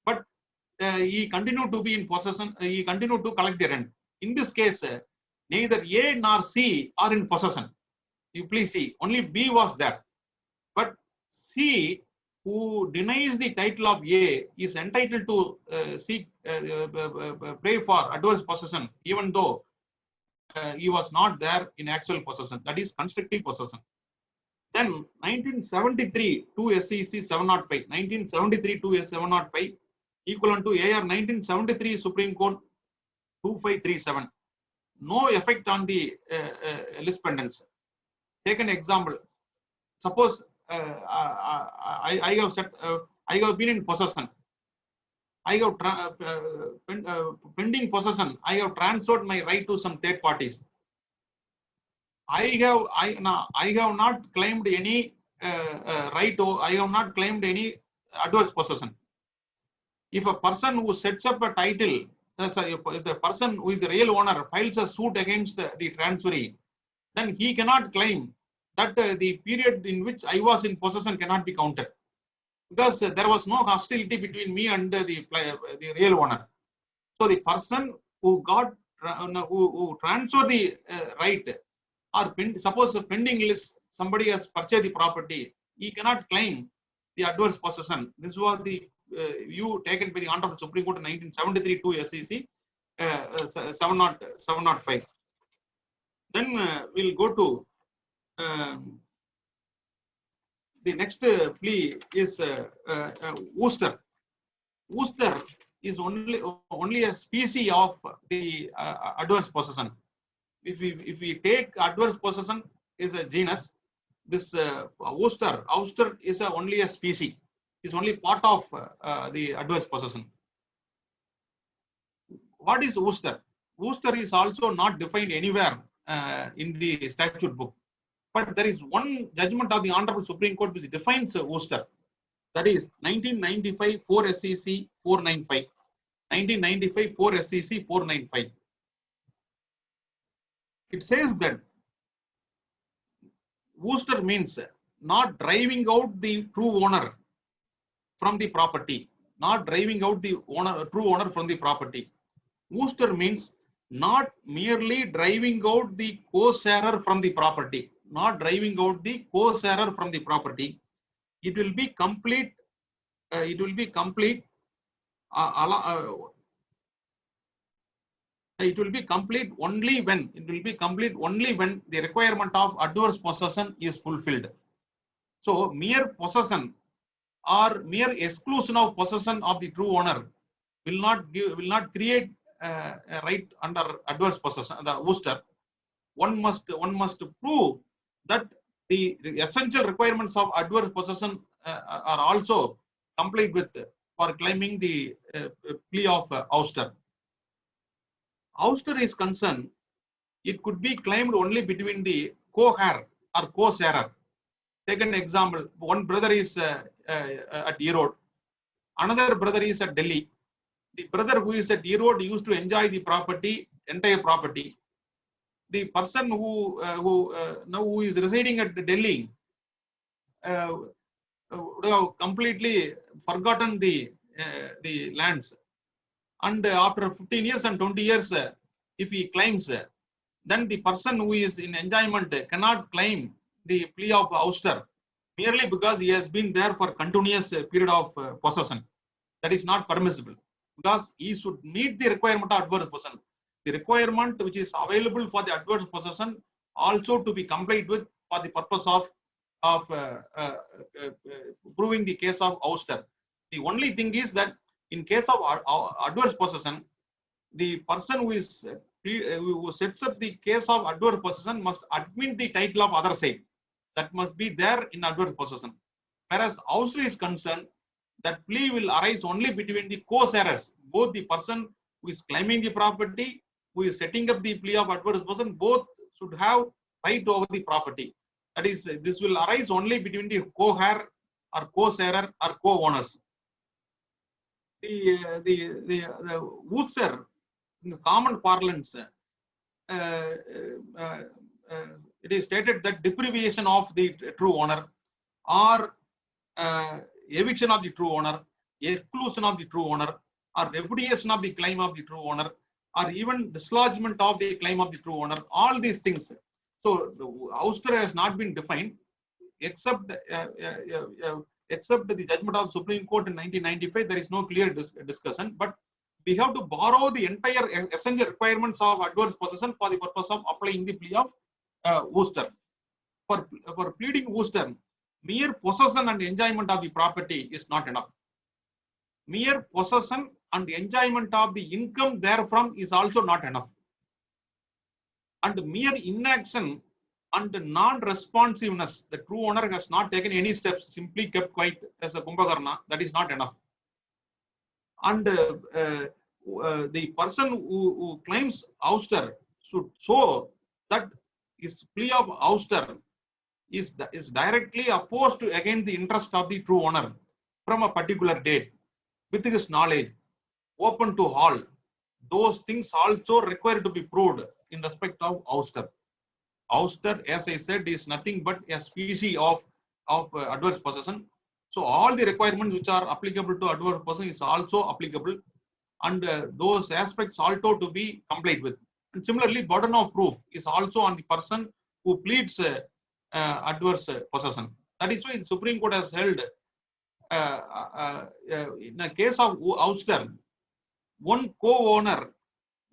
S1: But he continued to be in possession, he continued to collect the rent. In this case, neither A nor C are in possession. You please see, only B was there. But C, who denies the title of A, is entitled to pray for adverse possession, even though he was not there in actual possession. That is constructive possession. Then 1973 2 SEC 705, 1973 2 705, equivalent to AR 1973 Supreme Court 2537. No effect on the list pendants. Take an example. Suppose I have been in possession. I have pending possession. I have transferred my right to some third parties. I have not claimed any right, or I have not claimed any adverse possession. If a person who sets up a title, if the person who is the real owner files a suit against the transferee, then he cannot claim that the period in which I was in possession cannot be counted, because there was no hostility between me and the real owner. So the person who transferred the right, or suppose a pending list, somebody has purchased the property, he cannot claim the adverse possession. This was the view taken by the Honorable Supreme Court in 1973 2 SEC 705. Then we'll go to the next plea is Worcester. Worcester is only a species of the adverse possession. If we take adverse possession is a genus, this Worcester is only a species, is only part of the adverse possession. What is Worcester? Worcester is also not defined anywhere in the statute book, but there is one judgment of the Honorable Supreme Court which defines Worcester. That is 1995 4 SEC 495. 1995 4 SEC 495. It says that Wooster means not driving out the true owner from the property, not driving out the true owner from the property. Wooster means not merely driving out the co-sharer from the property, not driving out the co-sharer from the property. It will be complete. It will be complete. It will be complete only when the requirement of adverse possession is fulfilled. So mere possession or mere exclusion of possession of the true owner will not create a right under adverse possession, the Wooster. One must prove that the essential requirements of adverse possession are also complete with for claiming the plea of ouster. Ouster is concerned, it could be claimed only between the co-heir or co-sharer. Take an example: one brother is at Erode, another brother is at Delhi. The brother who is at Erode used to enjoy the property, entire property. The person who is residing at Delhi would have completely forgotten the lands, and after 15 years and 20 years, if he claims, then the person who is in enjoyment cannot claim the plea of ouster merely because he has been there for continuous period of possession. That is not permissible, because he should meet the requirement of adverse possession. The requirement which is available for the adverse possession also to be complied with for the purpose of proving the case of ouster. The only thing is that in case of adverse possession, the person who sets up the case of adverse possession must admit the title of other side. That must be there in adverse possession. Whereas ouster is concerned, that plea will arise only between the co-sharers. Both the person who is claiming the property, who is setting up the plea of adverse possession, both should have right over the property. That is, this will arise only between the co-heir or co-sharer or co-owners. The Wooster, in the common parlance, it is stated that deprivation of the true owner, or eviction of the true owner, exclusion of the true owner, or repudiation of the claim of the true owner, or even dislodgement of the claim of the true owner, all these things. So the ouster has not been defined except the judgment of the Supreme Court in 1995. There is no clear discussion, but we have to borrow the entire essential requirements of adverse possession for the purpose of applying the plea of Wooster. For pleading Wooster, mere possession and enjoyment of the property is not enough. Mere possession and enjoyment of the income therefrom is also not enough. And mere inaction and non-responsiveness, the true owner has not taken any steps, simply kept quiet as a Kumbhakarna, that is not enough. And the person who claims ouster should show that his plea of ouster is directly opposed to against the interest of the true owner from a particular date, with his knowledge, open to all. Those things also required to be proved in respect of ouster. Ouster, as I said, is nothing but a species of adverse possession. So all the requirements which are applicable to adverse possession is also applicable, and those aspects also to be complied with. And similarly, burden of proof is also on the person who pleads adverse possession. That is why the Supreme Court has held, in a case of ouster, one co-owner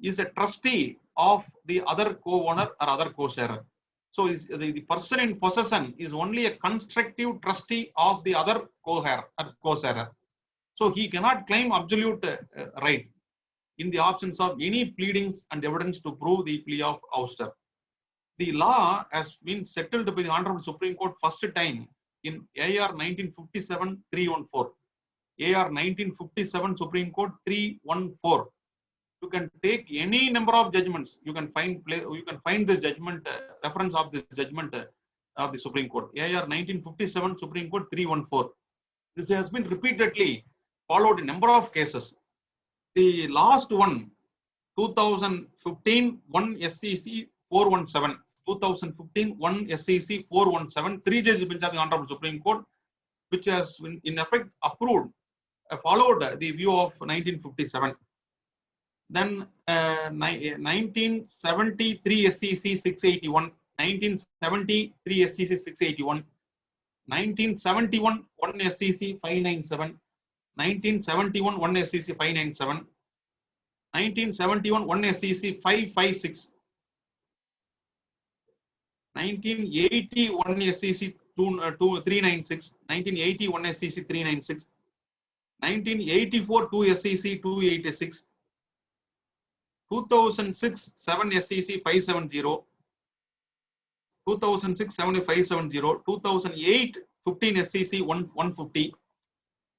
S1: is a trustee of the other co-owner or other co-sharer. So the person in possession is only a constructive trustee of the other co-heir or co-sharer. So he cannot claim absolute right in the absence of any pleadings and evidence to prove the plea of ouster. The law has been settled by the Honorable Supreme Court first time in AR 1957-314. AR 1957 Supreme Court 314. You can take any number of judgments. You can find this judgment, reference of this judgment of the Supreme Court. AR 1957 Supreme Court 314. This has been repeatedly followed in number of cases. The last one, 2015 1 SCC 417. 2015 1 SCC 417, 3-judge bench of the Honorable Supreme Court, which has in effect approved, followed the view of 1957. Then 1973 SCC 681, 1973 SCC 681, 1971 1 SCC 597, 1971 1 SCC 597, 1971 1 SCC 556, 1981 SCC 396, 1981 SCC 396, 1984 2 SCC 286, 2006 7 SCC 570, 2006 7 570, 2008 15 SCC 150.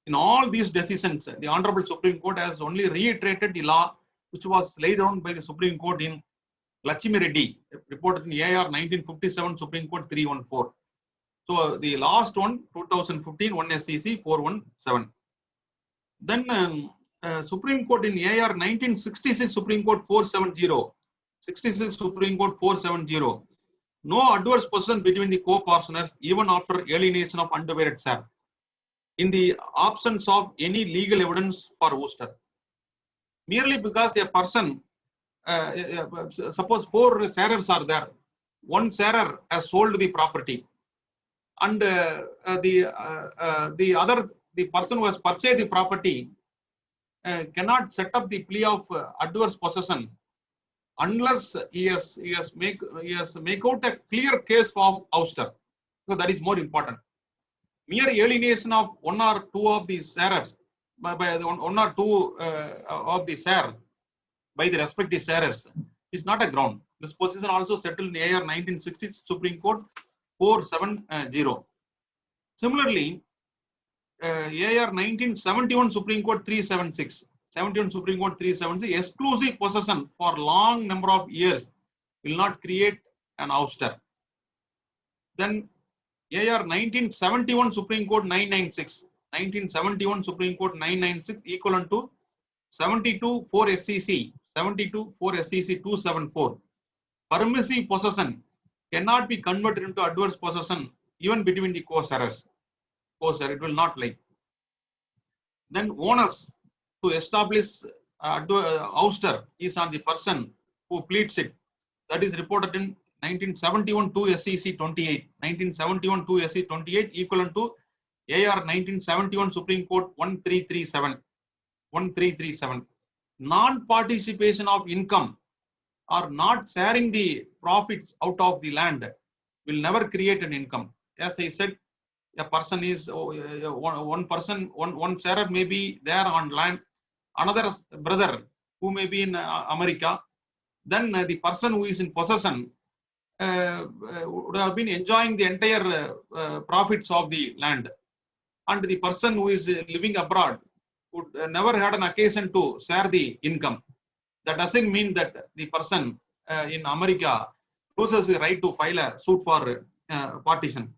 S1: In all these decisions, the Honorable Supreme Court has only reiterated the law which was laid down by the Supreme Court in Lakshmi Reddy, reported in AR 1957, Supreme Court 314. So the last one, 2015 1 SCC 417. Then Supreme Court in AR 1966, Supreme Court 470, 66 Supreme Court 470. No adverse possession between the co-partners even after alienation of undivided share, in the absence of any legal evidence for ouster. Merely because a person, suppose 4 sharers are there, one sharer has sold the property, and the person who has purchased the property cannot set up the plea of adverse possession unless he has make out a clear case of ouster. So that is more important. Mere alienation of 1 or 2 of the sharers by 1 or 2 of the share by the respective sharers is not a ground. This position also settled in AR 1960 Supreme Court 470. Similarly, AR 1971 Supreme Court 376, 71 Supreme Court 376, exclusive possession for long number of years will not create an ouster. Then AR 1971 Supreme Court 996, 1971 Supreme Court 996, equivalent to 72 4 SCC, 72 4 SCC 274. Permissive possession cannot be converted into adverse possession even between the co-sharers. It will not lie. Then onus to establish ouster is on the person who pleads it. That is reported in 1971 2 SCC 28, 1971 2 SC 28, equivalent to AR 1971 Supreme Court 1337, 1337. Non-participation of income or not sharing the profits out of the land will never create an income. As I said, a person is one sharer may be there on land, another brother who may be in America. Then the person who is in possession would have been enjoying the entire profits of the land, and the person who is living abroad would never had an occasion to share the income. That doesn't mean that the person in America loses the right to file a suit for partition.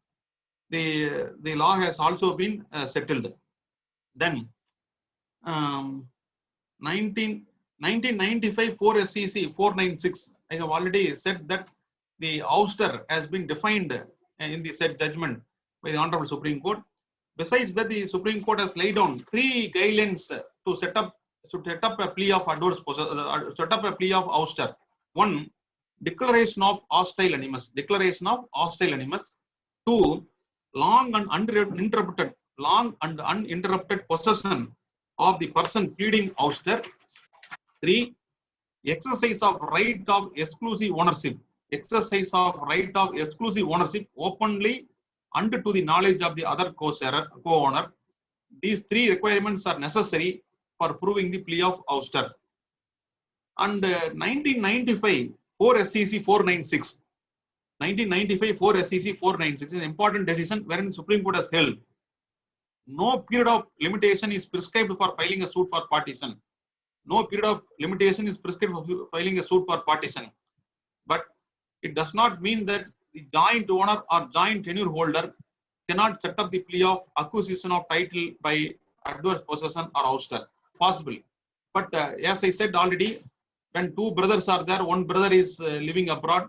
S1: The law has also been settled. Then 1995 4 SCC 496, I have already said that the ouster has been defined in the said judgment by the Honorable Supreme Court. Besides that, the Supreme Court has laid down 3 guidelines to set up a plea of adverse possession, set up a plea of ouster. 1, declaration of hostile animus. Declaration of hostile animus. 2, long and uninterrupted possession of the person pleading ouster. 3, exercise of right of exclusive ownership. Exercise of right of exclusive ownership openly and to the knowledge of the other co-owner. These 3 requirements are necessary for proving the plea of ouster. And 1995 4 SCC 496. 1995 4 SCC 496 is an important decision wherein the Supreme Court has held no period of limitation is prescribed for filing a suit for partition. No period of limitation is prescribed for filing a suit for partition. But it does not mean that the joint owner or joint tenure holder cannot set up the plea of acquisition of title by adverse possession or ouster. Possible. But as I said already, when two brothers are there, one brother is living abroad,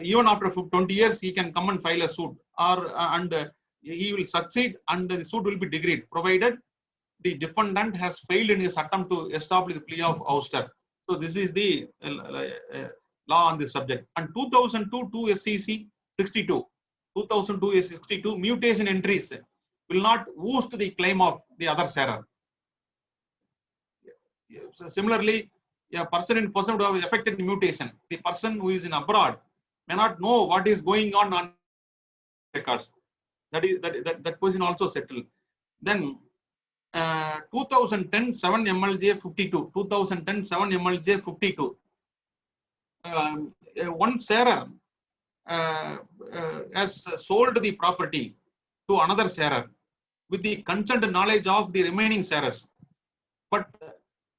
S1: even after 20 years, he can come and file a suit, or and he will succeed, and the suit will be decreed, provided the defendant has failed in his attempt to establish the plea of ouster. So this is the law on this subject. And 2002 2 SCC 62, 2002 SCC 62 mutation entries will not boost the claim of the other sharer. So similarly, a person in person would have affected mutation. The person who is in abroad may not know what is going on records. That question also settled. Then 2010 7 MLJ 52, 2010 7 MLJ 52. One sharer has sold the property to another sharer with the consent and knowledge of the remaining sharers. But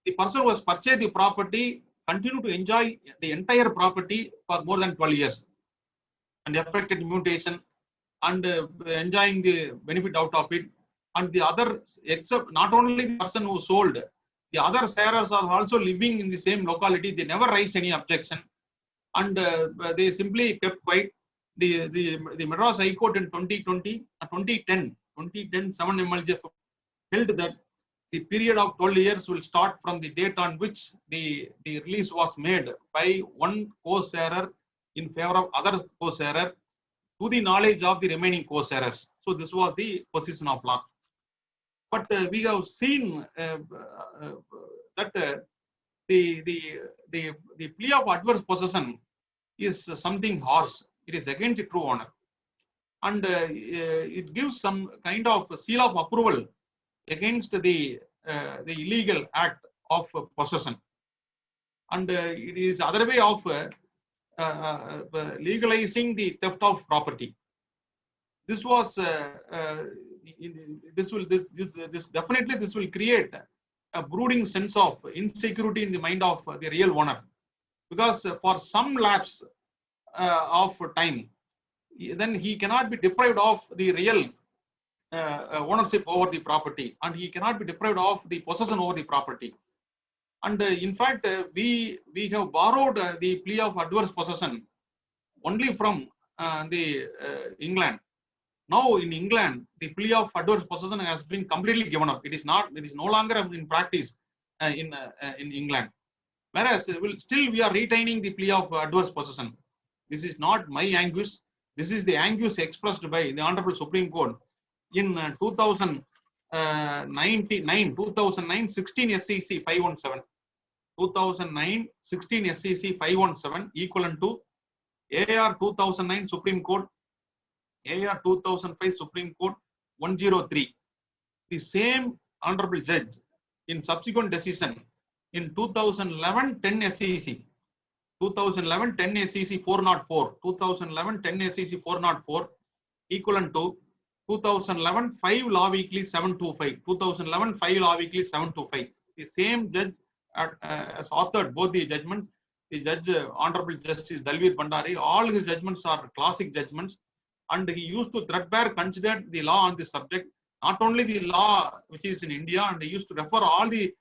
S1: the person who has purchased the property continued to enjoy the entire property for more than 12 years and affected mutation and enjoying the benefit out of it. And the other, except not only the person who sold, the other sharers are also living in the same locality. They never raised any objection, and they simply kept quiet. The Madras High Court in 2010 7 MLJ held that the period of 12 years will start from the date on which the release was made by one co-sharer in favor of other co-sharer to the knowledge of the remaining co-sharers. So this was the position of law. But we have seen that the plea of adverse possession is something harsh. It is against the true honor, and it gives some kind of seal of approval against the illegal act of possession, and it is other way of legalizing the theft of property. This was this will create a brooding sense of insecurity in the mind of the real owner, because for some lapse of time, then he cannot be deprived of the real ownership over the property, and he cannot be deprived of the possession over the property. And in fact, we have borrowed the plea of adverse possession only from England. Now in England, the plea of adverse possession has been completely given up. It is no longer in practice in England. Whereas we are retaining the plea of adverse possession. This is not my anguish. This is the anguish expressed by the Honorable Supreme Court in 2009 16 SCC 517. 2009 16 SCC 517 equivalent to AR 2009 Supreme Court, AR 2005 Supreme Court 103. The same Honorable Judge in subsequent decision in 2011 10 SCC, 2011 10 SCC 404, 2011 10 SCC 404 equivalent to 2011 5 Law Weekly 725, 2011 5 Law Weekly 725. The same judge has authored both the judgments. The judge, Honorable Justice Dalveer Bhandari, all his judgments are classic judgments, and he used to threadbare consider the law on this subject, not only the law which is in India, and he used to refer all the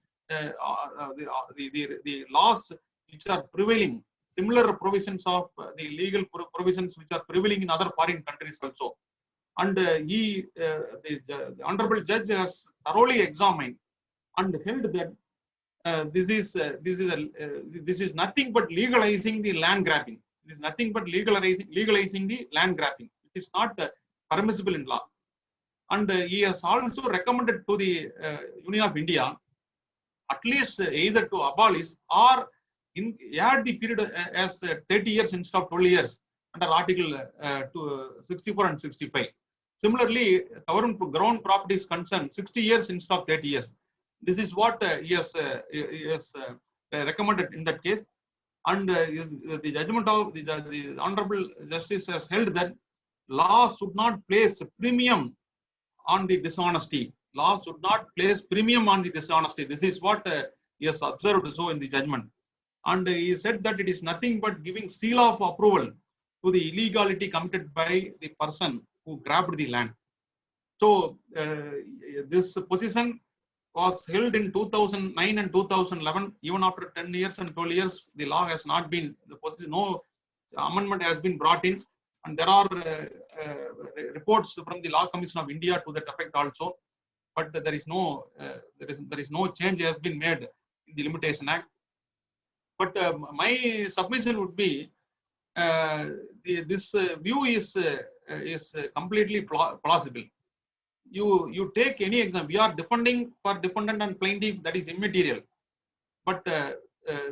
S1: laws which are prevailing, similar provisions of the legal provisions which are prevailing in other foreign countries also. And the Honorable Judge has thoroughly examined and held that this is nothing but legalizing the land grabbing. It is nothing but legalizing the land grabbing. It is not permissible in law. And he has also recommended to the Union of India at least either to abolish or add the period as 30 years instead of 12 years under Article 64 and 65. Similarly, covering ground property is concerned, 60 years instead of 30 years. This is what he has recommended in that case. And the judgment of the Honorable Justice has held that law should not place premium on the dishonesty. Law should not place premium on the dishonesty. This is what he has observed so in the judgment. And he said that it is nothing but giving seal of approval to the illegality committed by the person who grabbed the land. So this position was held in 2009 and 2011. Even after 10 years and 12 years, the law has not been, no amendment has been brought in. And there are reports from the Law Commission of India to that effect also. But there is no change has been made in the Limitation Act. But my submission would be this view is completely plausible. You take any example. We are defending for defendant and plaintiff, that is immaterial. But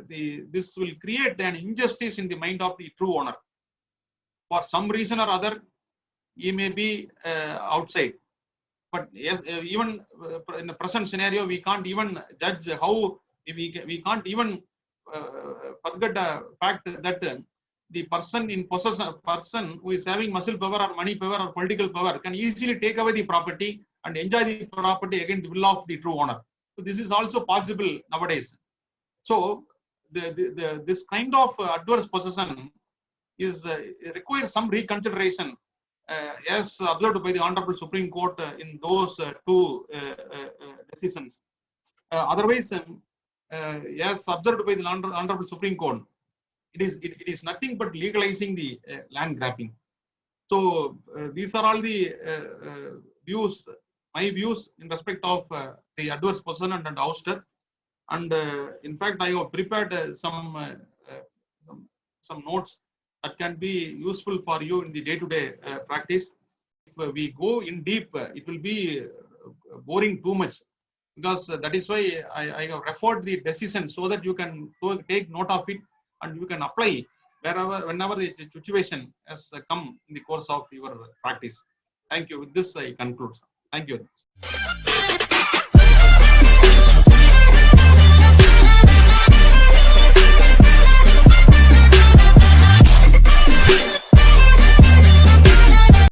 S1: this will create an injustice in the mind of the true owner. For some reason or other, he may be outside. But yes, even in the present scenario, we can't even judge how we can't even forget the fact that the person in possession, person who is having muscle power or money power or political power can easily take away the property and enjoy the property against the will of the true owner. So this is also possible nowadays. So this kind of adverse possession is requires some reconsideration, as observed by the Honorable Supreme Court in those two decisions. Otherwise, as observed by the Honorable Supreme Court, it is nothing but legalizing the land grabbing. So these are all the views, my views in respect of the adverse possession and ouster. And in fact, I have prepared some notes that can be useful for you in the day-to-day practice. If we go in deep, it will be boring too much, because that is why I have referred the decision so that you can take note of it and you can apply whenever the situation has come in the course of your practice. Thank you. With this, I conclude. Thank you.